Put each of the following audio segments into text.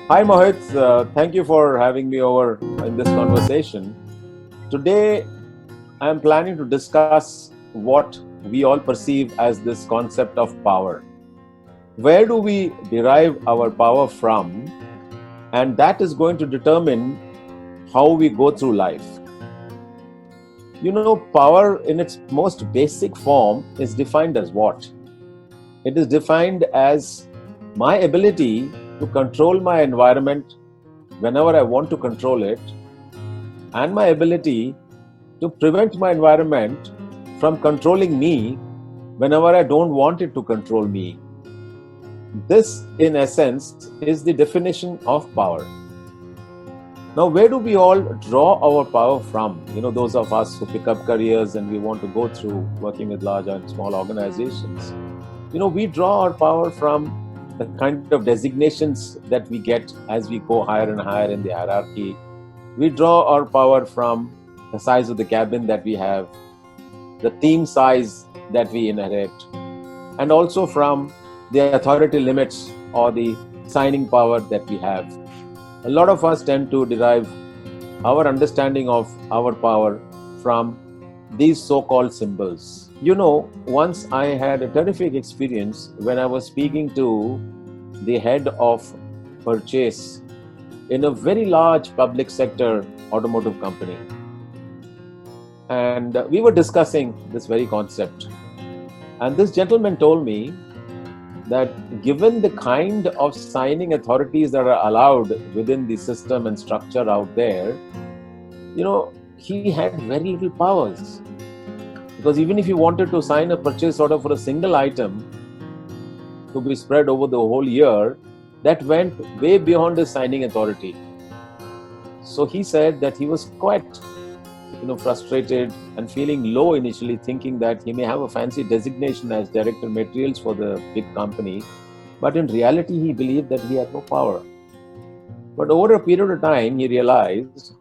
Hi Mohit, thank you for having me over in this conversation. Today, I am planning to discuss what we all perceive as this concept of power. Where do we derive our power from? And that is going to determine how we go through life. Power in its most basic form is defined as what? It is defined as my ability to control my environment whenever I want to control it, and my ability to prevent my environment from controlling me whenever I don't want it to control me. This, in essence, is the definition of power. Now, where do we all draw our power from? Those of us who pick up careers and we want to go through working with large and small organizations. We draw our power from the kind of designations that we get as we go higher and higher in the hierarchy. We draw our power from the size of the cabin that we have, the team size that we inherit, and also from the authority limits or the signing power that we have. A lot of us tend to derive our understanding of our power from these so-called symbols. Once I had a terrific experience when I was speaking to the head of purchase in a very large public sector automotive company. And we were discussing this very concept. And this gentleman told me that given the kind of signing authorities that are allowed within the system and structure out there, he had very little powers. Because even if he wanted to sign a purchase order for a single item to be spread over the whole year, that went way beyond his signing authority. So he said that he was quite frustrated and feeling low initially, thinking that he may have a fancy designation as director materials for the big company, but in reality he believed that he had no power. But over a period of time he realized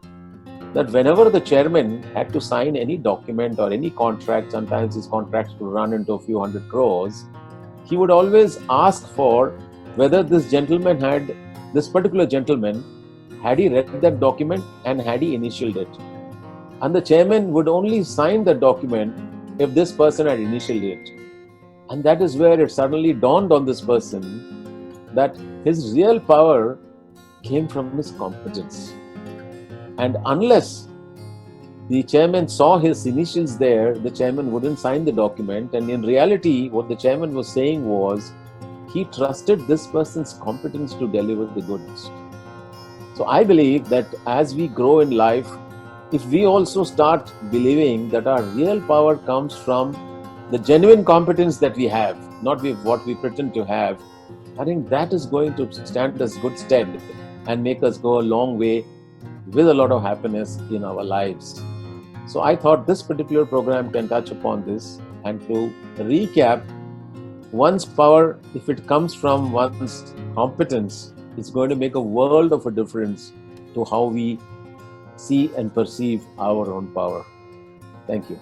that whenever the chairman had to sign any document or any contract, sometimes his contracts would run into a few hundred crores, he would always ask for whether this particular gentleman, had he read that document and had he initialed it. And the chairman would only sign the document if this person had initialed it. And that is where it suddenly dawned on this person that his real power came from his competence. And unless the chairman saw his initials there, the chairman wouldn't sign the document. And in reality, what the chairman was saying was, he trusted this person's competence to deliver the goods. So I believe that as we grow in life, if we also start believing that our real power comes from the genuine competence that we have, not what we pretend to have, I think that is going to stand us good stead and make us go a long way with a lot of happiness in our lives. So I thought this particular program can touch upon this. And to recap, one's power, if it comes from one's competence, is going to make a world of a difference to how we see and perceive our own power. Thank you.